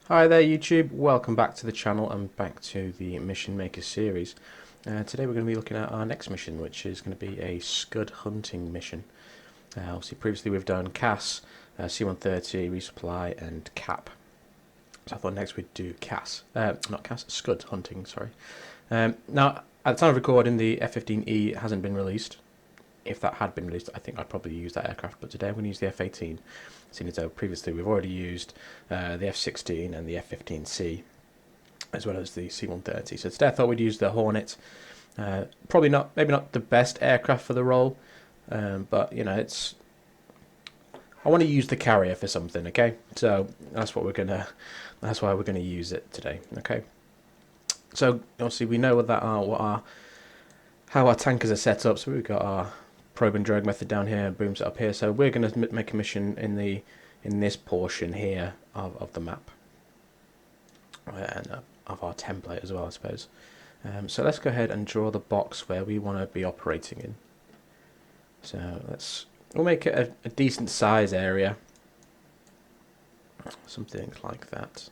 Hi there YouTube, welcome back to the channel and back to the Mission Maker series. Today we're going to be looking at our next mission, which is going to be a SCUD hunting mission. Obviously previously we've done CAS, C-130, resupply and CAP. So I thought next we'd do SCUD hunting, sorry. Now at the time of recording the F-15E hasn't been released. If that had been released, I think I'd probably use that aircraft, but today I'm going to use the F-18, seeing as though previously we've already used the F-16 and the F-15C, as well as the C-130. So today I thought we'd use the Hornet. Probably not, maybe not the best aircraft for the role, but you know, I want to use the carrier for something, okay? So that's why we're gonna use it today, okay? So obviously we know how our tankers are set up. So we've got our probe and drag method down here, boom set up here. So we're going to make a mission in this portion here of the map and of our template as well, I suppose. So let's go ahead and draw the box where we want to be operating in. So we'll make it a decent size area, something like that.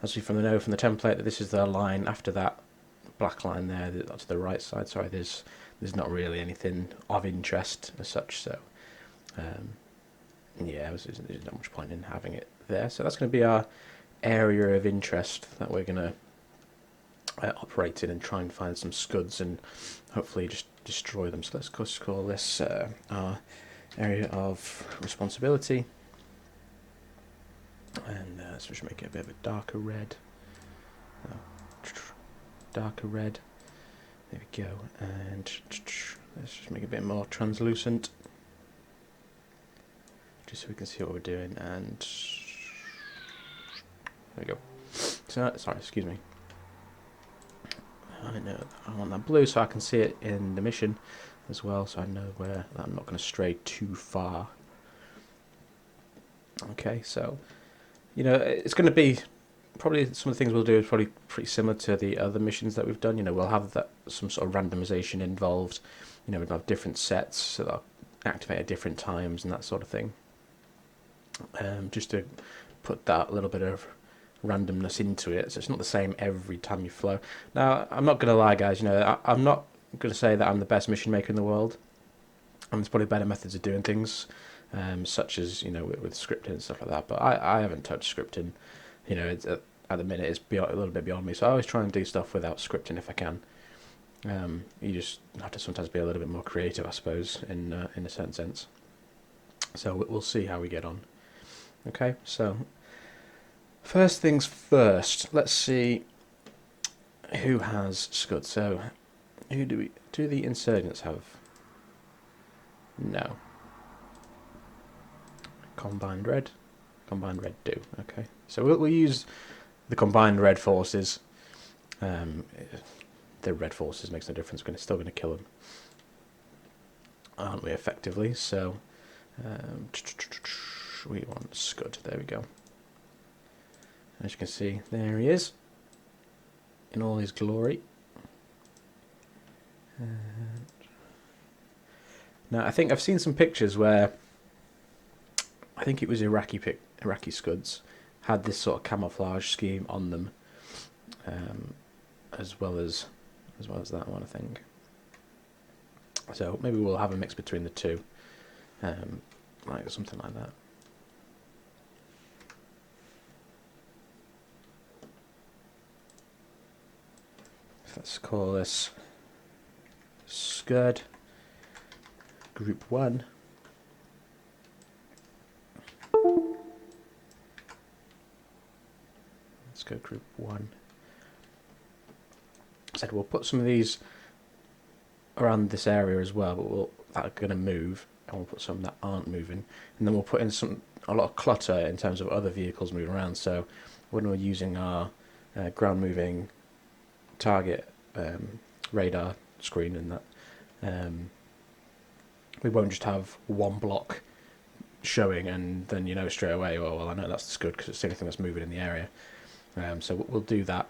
As you know from the template, that this is the line after that black line there, that's the right side. Sorry, there's not really anything of interest as such, so yeah, there's not much point in having it there. So that's going to be our area of interest that we're going to operate in and try and find some scuds and hopefully just destroy them. So let's just call this our area of responsibility, and let's just make it a bit of a darker red. Darker red. There we go, and let's just make it a bit more translucent, just so we can see what we're doing. And there we go. So, sorry, excuse me. I know I want that blue so I can see it in the mission as well, so I know where I'm not going to stray too far. Okay, so you know it's going to be. Probably some of the things we'll do is probably pretty similar to the other missions that we've done. You know, we'll have some sort of randomization involved. You know, we'll have different sets so that'll activate at different times and that sort of thing. Just to put that little bit of randomness into it, so it's not the same every time you flow. Now, I'm not going to lie, guys. You know, I'm not going to say that I'm the best mission maker in the world. And there's probably better methods of doing things, such as with scripting and stuff like that. But I haven't touched scripting. You know, it's, at the minute it's a little bit beyond me, so I always try and do stuff without scripting if I can. You just have to sometimes be a little bit more creative, I suppose, in a certain sense. So we'll see how we get on. Okay, so first things first, let's see who has SCUD. So who do the insurgents have? No. Combined red do. Okay, so we'll use the combined red forces. The red forces makes no difference. We're still going to kill them, aren't we? Effectively. So we want SCUD. There we go. As you can see, there he is in all his glory. Now I think I've seen some pictures where I think it was Iraqi SCUDs had this sort of camouflage scheme on them, as well as that one, I think. So maybe we'll have a mix between the two, like something like that. So let's call this SCUD Group 1. Let's go Group 1. I said we'll put some of these around this area as well, but that are going to move, and we'll put some that aren't moving, and then we'll put in a lot of clutter in terms of other vehicles moving around. So when we're using our ground moving target radar screen and that, we won't just have one block showing and then straight away, oh well, I know that's SCUD because it's the only thing that's moving in the area. So we'll do that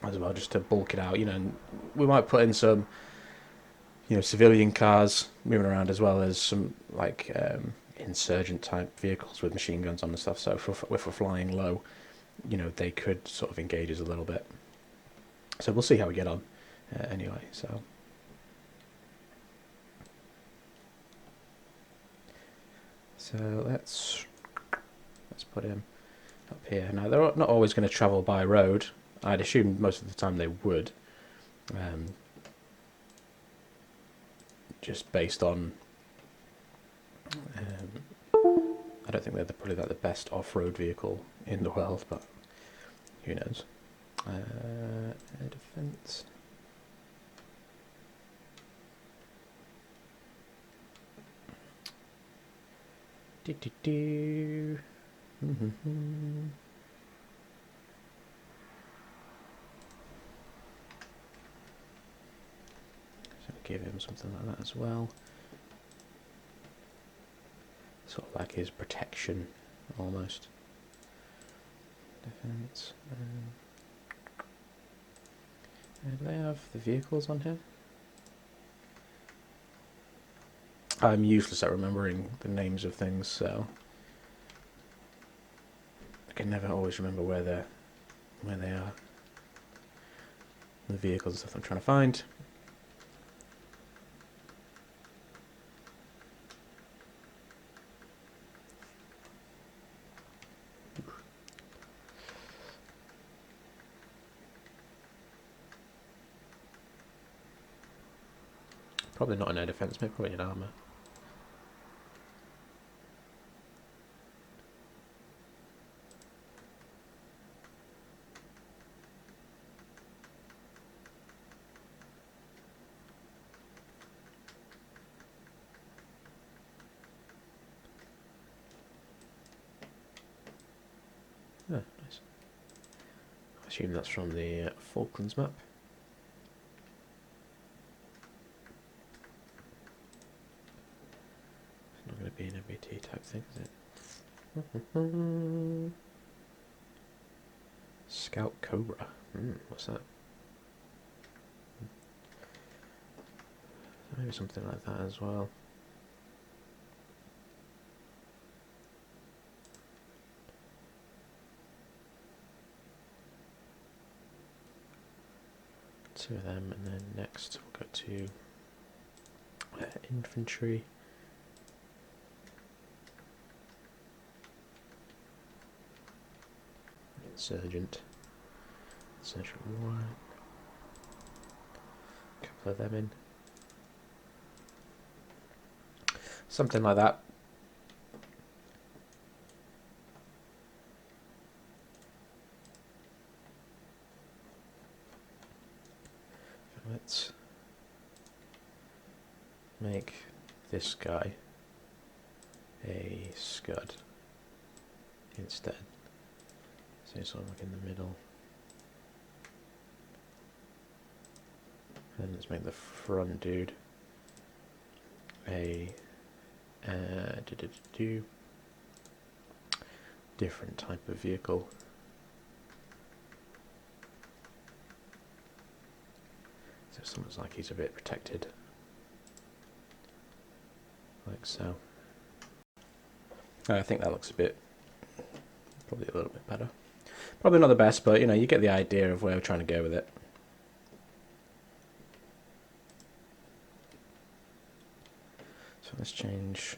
as well, just to bulk it out. And we might put in some civilian cars moving around, as well as some like insurgent type vehicles with machine guns on and stuff. So if we're flying low, you know, they could sort of engage us a little bit. So we'll see how we get on anyway. So let's put him up here. Now they're not always going to travel by road. I'd assume most of the time they would, just based on. I don't think they're probably like the best off-road vehicle in the world, but who knows? Air defense. Do. So give him something like that as well. Sort of like his protection, almost. Defense. Do they have the vehicles on here? I'm useless at remembering the names of things, so I can never always remember where they are. The vehicles and stuff I'm trying to find. Probably not an air defense, maybe probably an armor. Oh, nice. I assume that's from the Falklands map. It's not going to be an MBT type thing, is it? Scout Cobra. What's that? Maybe something like that as well. Two of them, and then next we'll go to infantry. Insurgent. One. A couple of them in. Something like that. Let's make this guy a SCUD instead. So it's sort of like in the middle. And let's make the front dude a different type of vehicle. So someone's like he's a bit protected, like so. I think that looks probably a little bit better. Probably not the best, but you know, you get the idea of where we're trying to go with it. So let's change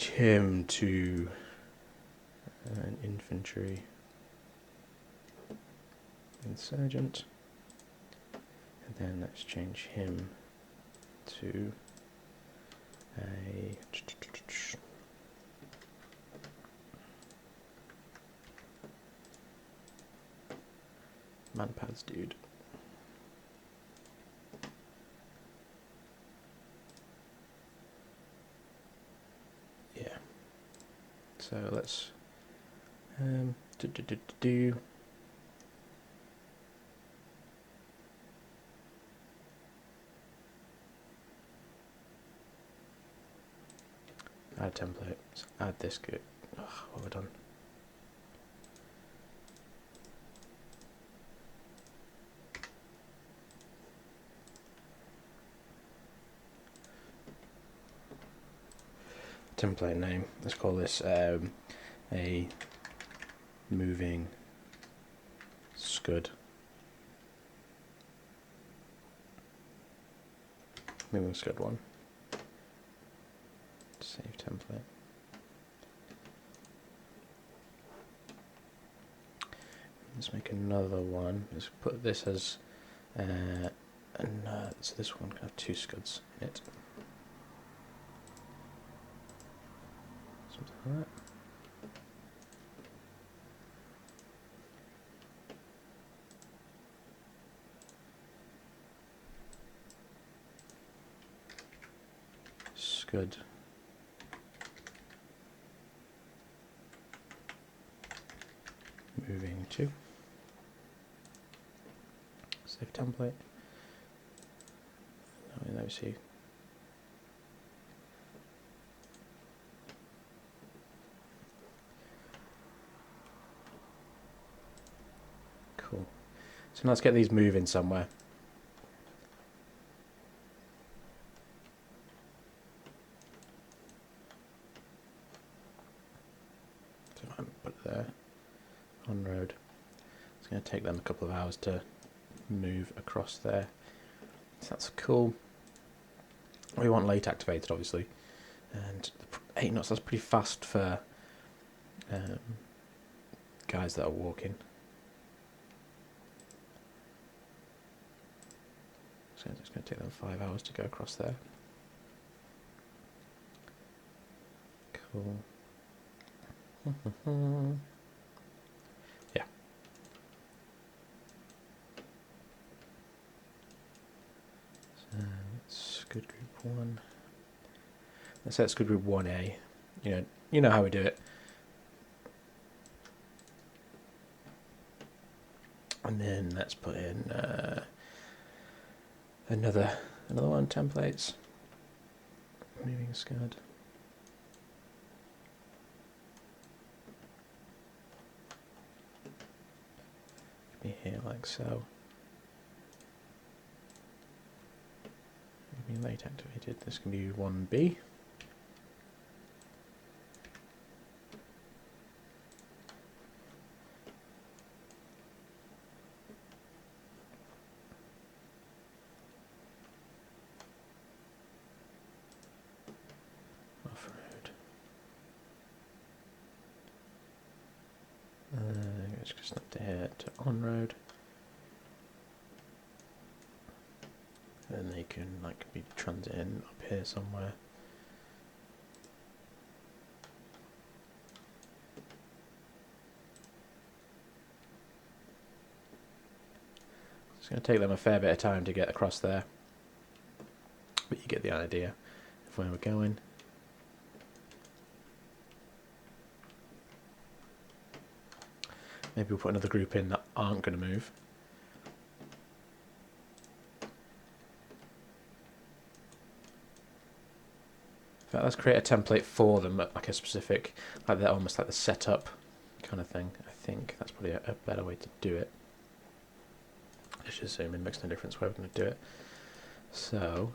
him to an infantry insurgent, and then let's change him to a manpads dude. Yeah. So let's add template. Let's add this good. Oh, what have I done? template name. Let's call this a moving SCUD. Moving SCUD 1. Save template. Let's make another one. Let's put this as so this one can have 2 SCUDs in it. Something like that. SCUD. Moving to. Save template. Let me see. Cool. So now let's get these moving somewhere. So I put it there. On road. It's going to take them a couple of hours to move across there. So that's cool. We want late activated, obviously, and 8 knots. That's pretty fast for guys that are walking. So it's going to take them 5 hours to go across there. Cool. Yeah. So SCUD group 1. Let's say it's SCUD group 1A. You know how we do it. And then let's put in another one, templates. Moving SCUD. Be here like so. Be late activated. This can be 1B. Off-road. It's just up to here to on-road. And they can be transiting up here somewhere. It's going to take them a fair bit of time to get across there, but you get the idea of where we're going. Maybe we'll put another group in that aren't going to move. In fact, let's create a template for them, like a specific, like that, almost like the setup kind of thing. I think that's probably a better way to do it. Let's just zoom in, makes no difference where we're going to do it. So,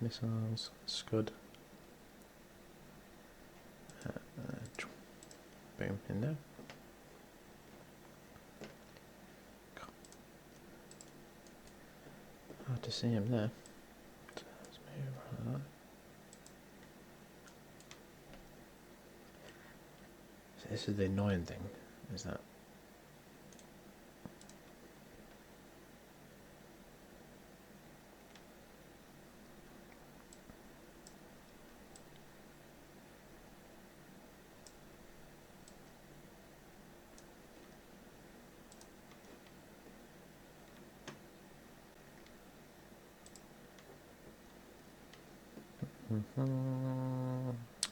missiles, SCUD. Boom, in there. Hard to see him there. Let's move like that. So this is the annoying thing, is that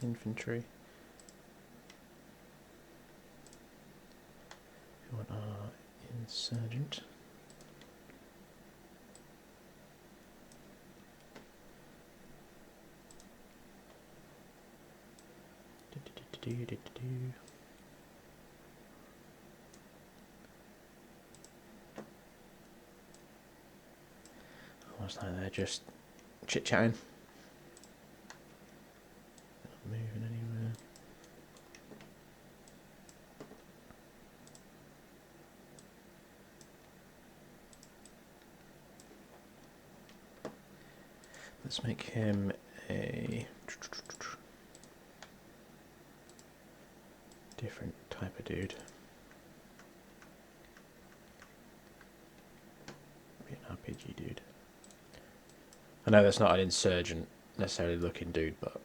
infantry. We want our insurgent. Almost like they're just chit-chatting. moving anywhere. Let's make him a different type of dude. Be an RPG dude. I know that's not an insurgent necessarily looking dude, but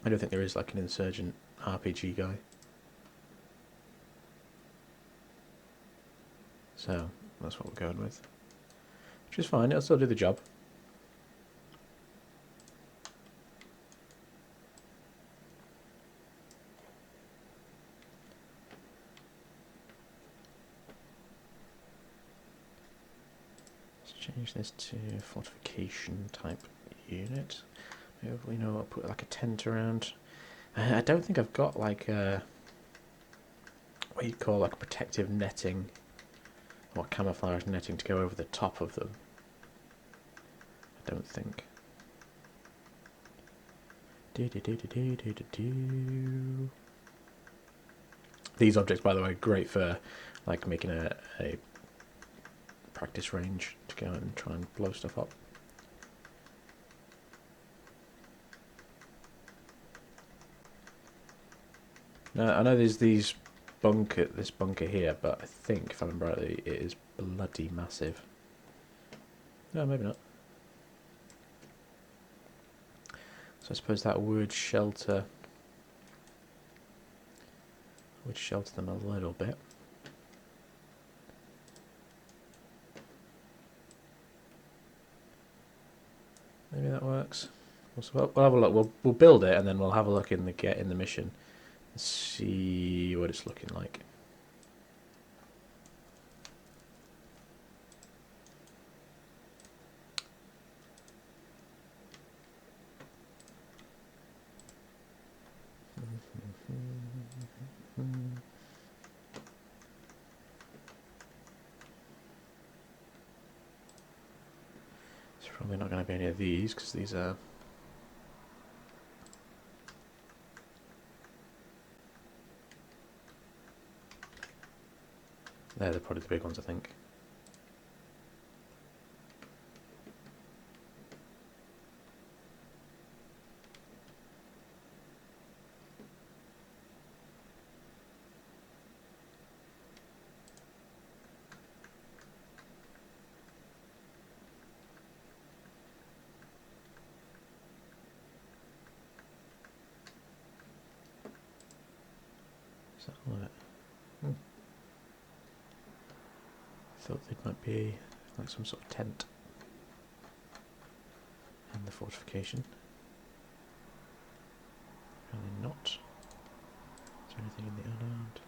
I don't think there is like an insurgent RPG guy. So that's what we're going with. Which is fine, it'll still do the job. Change this to fortification type unit. Maybe, I'll put like a tent around. I don't think I've got like a, what you'd call like protective netting or camouflage netting to go over the top of them. I don't think. These objects, by the way, great for like making a practice range to go and try and blow stuff up. Now I know there's this bunker here, but I think, if I remember rightly, it is bloody massive. No, maybe not. So I suppose that would shelter them a little bit. Maybe that works. We'll have a look. We'll build it and then we'll have a look in the mission and see what it's looking like. It's probably not going to be any of these because these are. They're probably the big ones, I think. Is that all right? Thought there might be like some sort of tent in the fortification. Apparently not. Is there anything in the unarmed?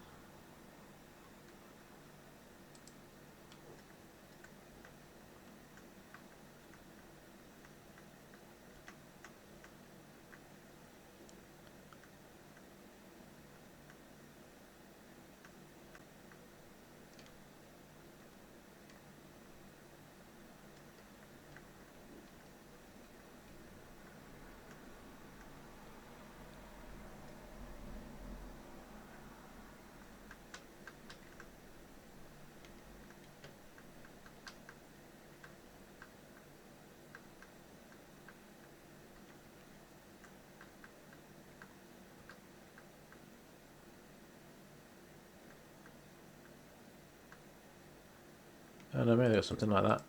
I don't know, maybe there's something like that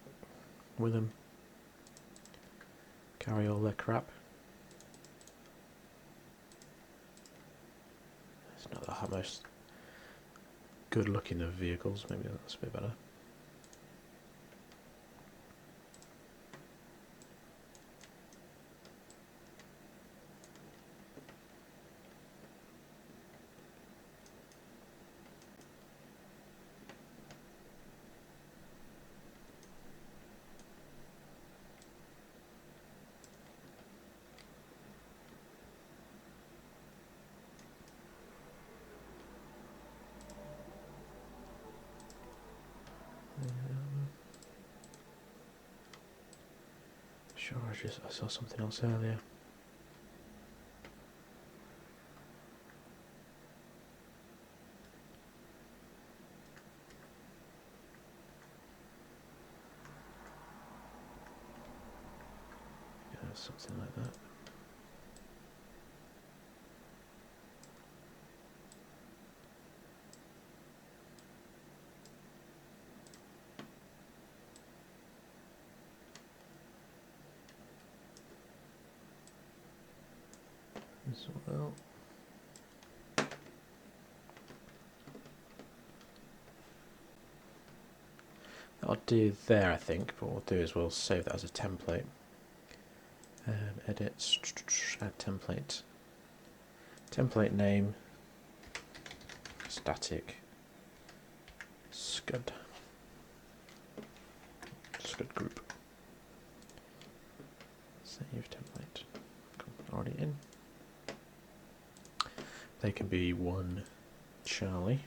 with them. Carry all their crap. It's not the most good looking of vehicles, maybe that's a bit better. Sure, I saw something else earlier. something like that. As well. That'll do there, I think, but what we'll do is we'll save that as a template. Edit, add template. Template name, static, SCUD. SCUD group. Save template. Cool. Already in. They can be one Charlie.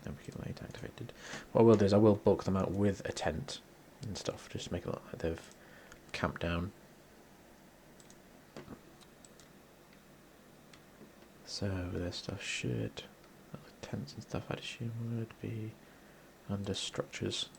Then we can late activated. What I will do is I will bulk them out with a tent and stuff, just to make it look like they've camped down. So their stuff should, tents and stuff I'd assume would be under structures.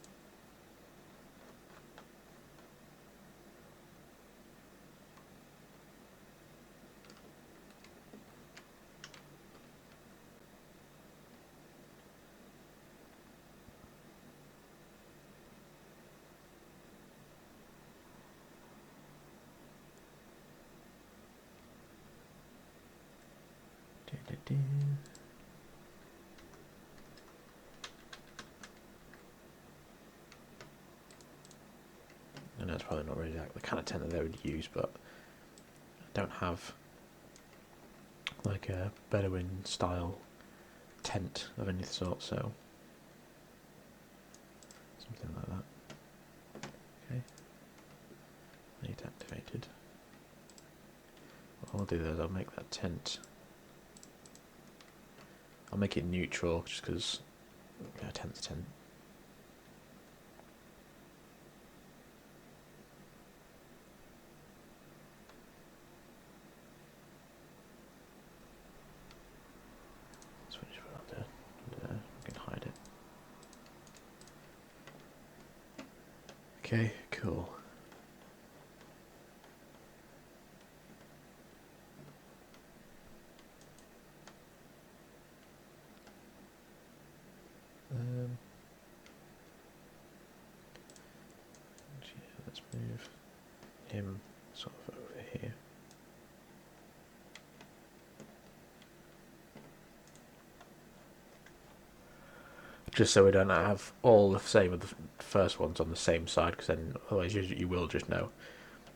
I know it's probably not really like the kind of tent that they would use, but I don't have like a Bedouin style tent of any sort, so something like that. Okay, late activated. What I'll do is I'll make that tent. I'll make it neutral just because tent's tent. So we just put that there. We can hide it. Okay, cool. Let's move him sort of over here. Just so we don't have all the same of the first ones on the same side, because then otherwise you will just know.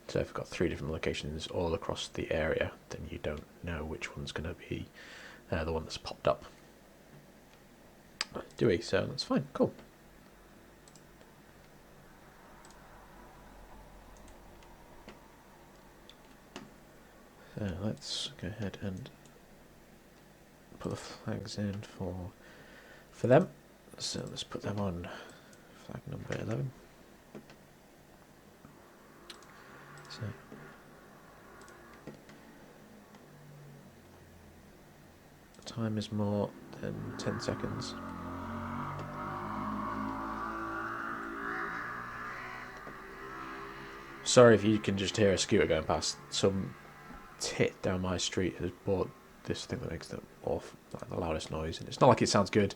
So if we've got 3 different locations all across the area, then you don't know which one's going to be the one that's popped up. Do we? So that's fine. Cool. So let's go ahead and put the flags in for them. So let's put them on flag number 11. So time is more than 10 seconds. Sorry if you can just hear a scooter going past. Some tit down my street has bought this thing that makes the loudest noise, and it's not like it sounds good,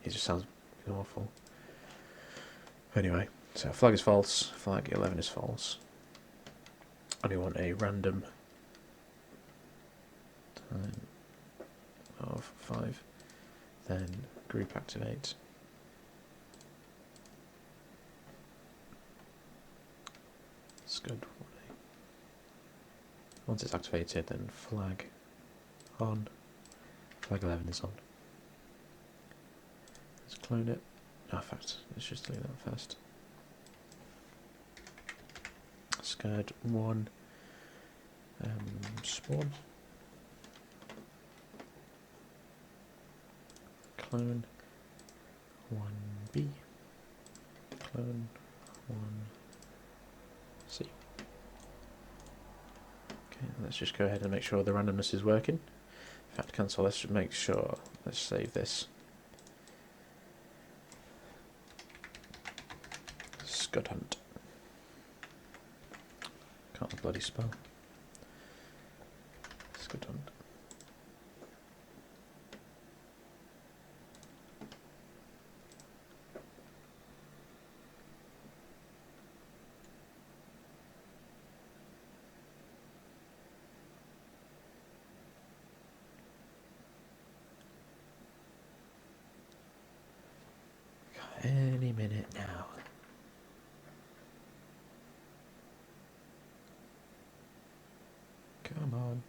it just sounds awful. Anyway, so flag is false, flag 11 is false, and we want a random time of 5, then group activate. SCUD. Once it's activated, then flag on. Flag 11 is on. Let's clone it. Oh, in fact, let's just delete that first. SCUD 1 spawn. Clone 1B. Clone 1C. Okay, let's just go ahead and make sure the randomness is working. In fact, cancel. Let's just make sure. Let's save this. SCUD hunt. Can't bloody spell. SCUD. Any minute now. Come on.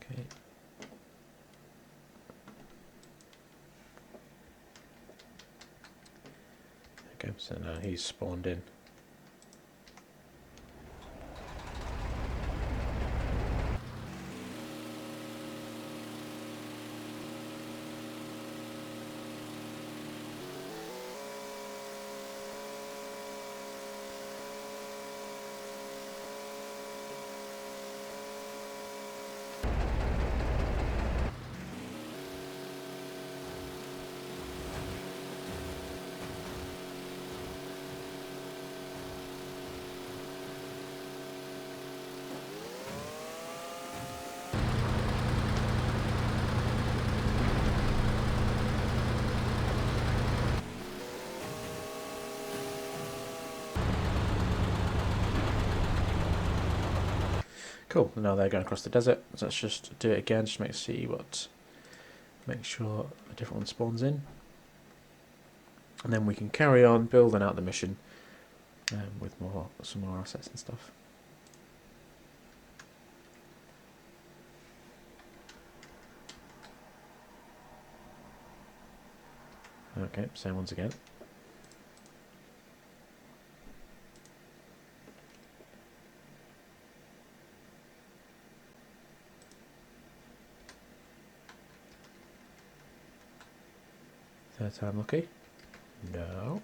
Okay. Okay, so now he's spawned in. Cool. Now they're going across the desert. So let's just do it again. Just make sure a different one spawns in, and then we can carry on building out the mission with some more assets and stuff. Okay, same ones again. Third time lucky. No.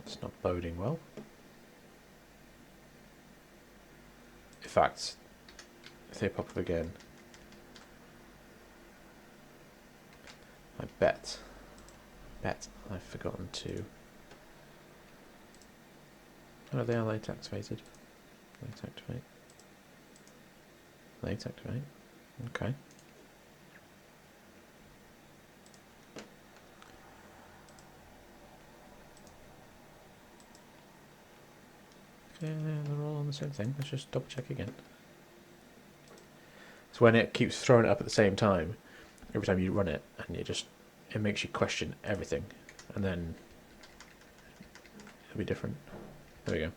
It's not boding well. In fact, if they pop up again, I bet I've forgotten to... Oh, they are late activated. Late activate. Late activate. Okay. Yeah, they're all on the same thing. Let's just double check again. So when it keeps throwing it up at the same time, every time you run it, and it makes you question everything, and then it'll be different. There we go.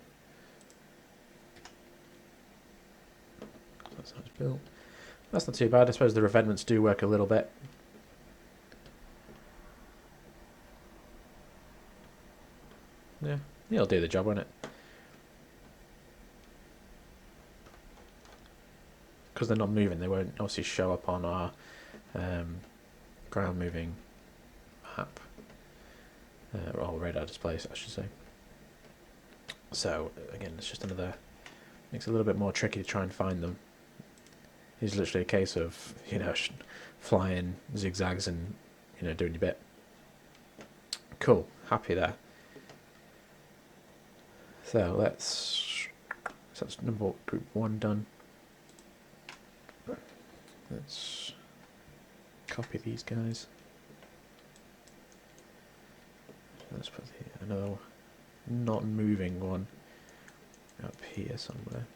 That's how it's built. That's not too bad. I suppose the revedments do work a little bit. Yeah, it'll do the job, won't it? Because they're not moving, they won't obviously show up on our ground moving map, or radar displays, I should say. So again, it's just makes it a little bit more tricky to try and find them. It's literally a case of, flying zigzags and, doing your bit. Cool, happy there. So that's group 1 done. Let's copy these guys. Let's put another not moving one up here somewhere.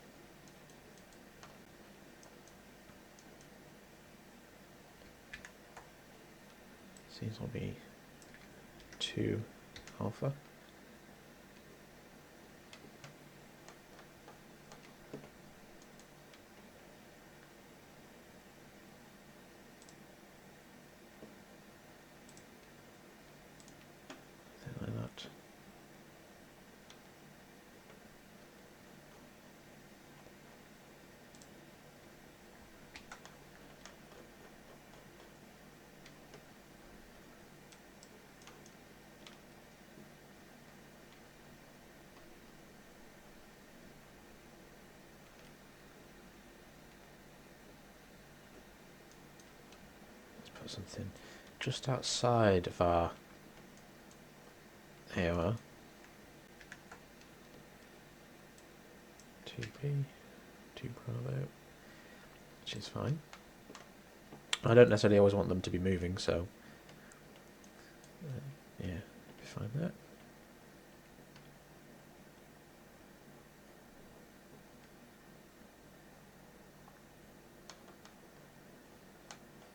These will be 2 alpha. put something just outside of our AOR. 2B, 2 Bravo, which is fine. I don't necessarily always want them to be moving, so yeah, be fine there.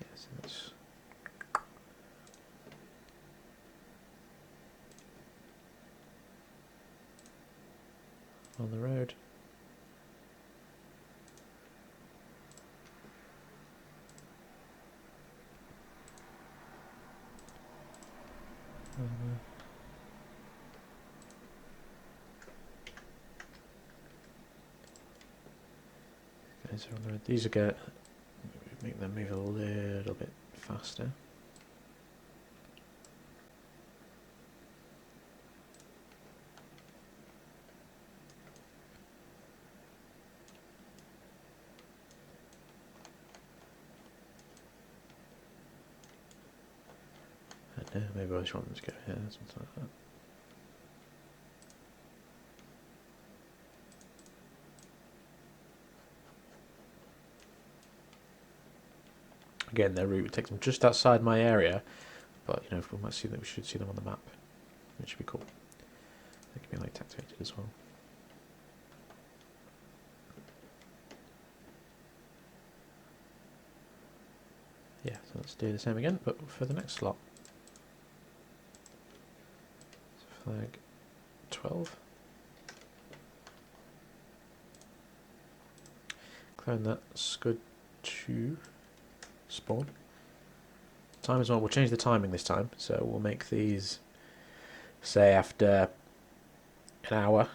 Yeah, so that's on the road. Guys are on the road. These are good. Make them move a little bit faster. I don't know, maybe I just want them to go here, something like that. Again, their route takes them just outside my area, but you know, we might see that we should see them on the map, which should be cool. They can be light activated as well. Yeah, so let's do the same again, but for the next slot. So flag 12. Clone that SCUD to spawn. Time as well, we'll change the timing this time, so we'll make these, say, after an hour,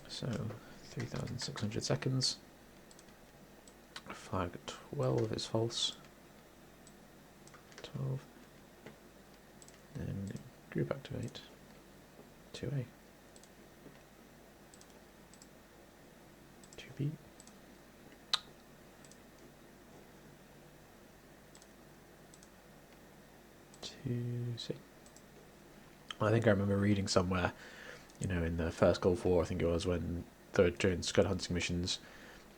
so 3,600 seconds. Flag 12 is false. 12. Then group activate 2A. 2B. 2C. I think I remember reading somewhere, you know, in the first Gulf War, I think it was, when they were doing SCUD hunting missions,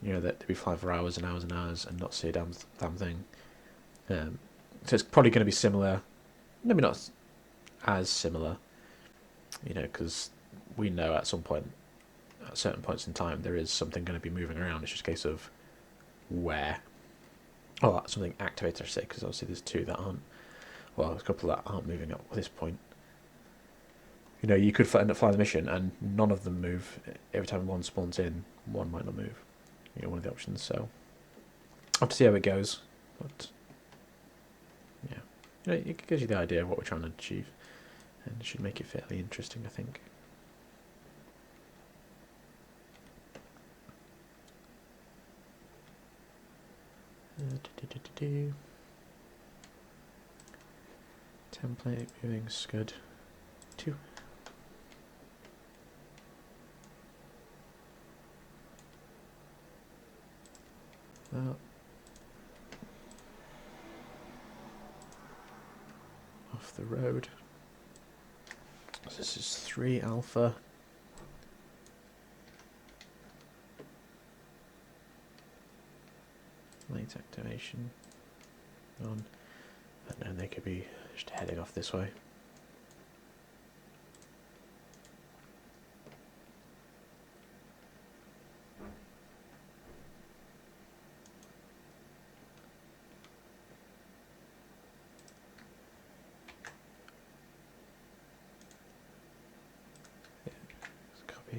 you know, that they'd be flying for hours and hours and hours and not see a damn thing. So it's probably going to be similar, maybe not as similar, you know, because we know at some point, at certain points in time, there is something going to be moving around. It's just a case of where. Oh, something activated, I say, because obviously there's two that aren't, well, there's a couple that aren't moving up at this point. You know, you could end up flying the mission and none of them move. Every time one spawns in, one might not move. You know, one of the options, so I'll have to see how it goes, but yeah, you know, it gives you the idea of what we're trying to achieve, and it should make it fairly interesting, I think. Template moving SCUD 2. That. Off the road. So this is 3 alpha. Late activation on. And then they could be just heading off this way.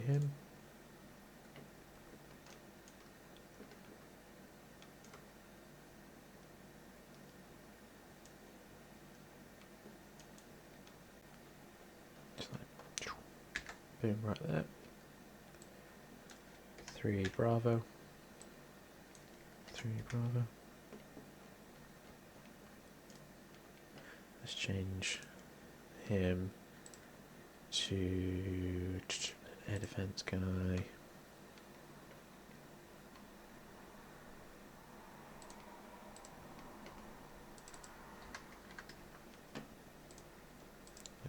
Him. Just like, boom, right there. 3 Bravo. 3 Bravo. Let's change him to air defense guy.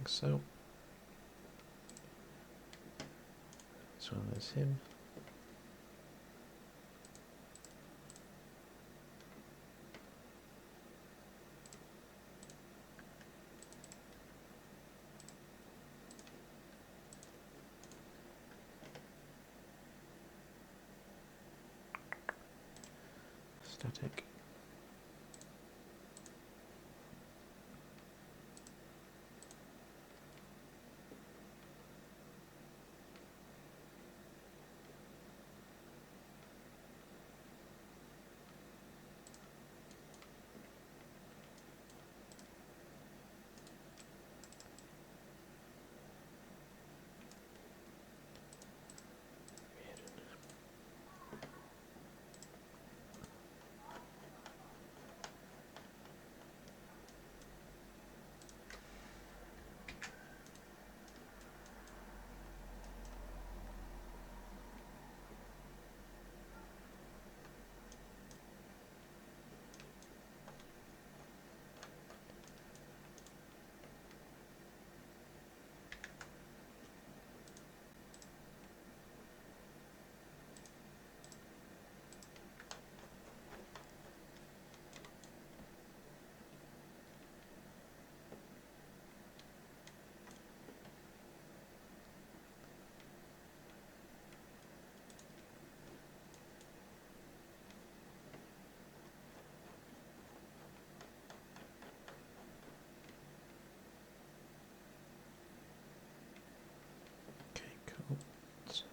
so. As well as him. Static.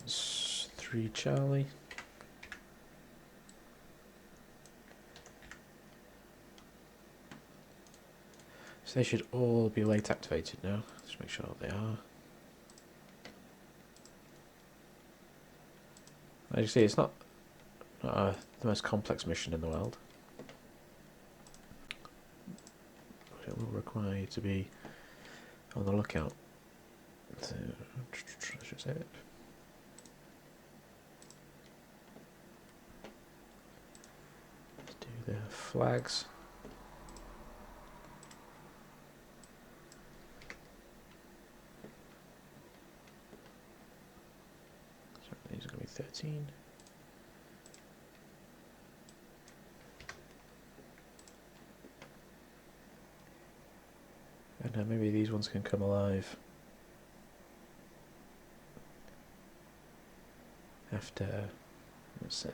It's 3 Charlie. So they should all be late activated now. Let's make sure they are. As you see, it's not the most complex mission in the world. But it will require you to be on the lookout. So, I should say it. Let's do the flags. So these are going to be 13. And now maybe these ones can come alive after, let's say,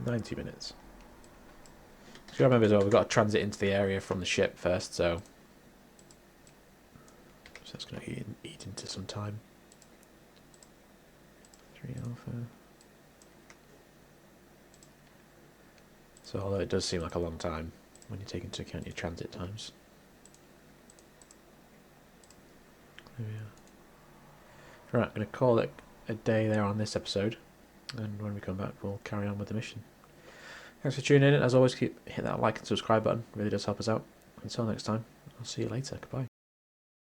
90 minutes. So remember as well, we've got to transit into the area from the ship first, so that's going to eat into some time. 3 alpha. So although it does seem like a long time when you take into account your transit times. There we are. Right, I'm going to call it a day there on this episode, and when we come back we'll carry on with the mission. Thanks for tuning in. As always, hit that like and subscribe button, it really does help us out. Until next time, I'll see you later. Goodbye.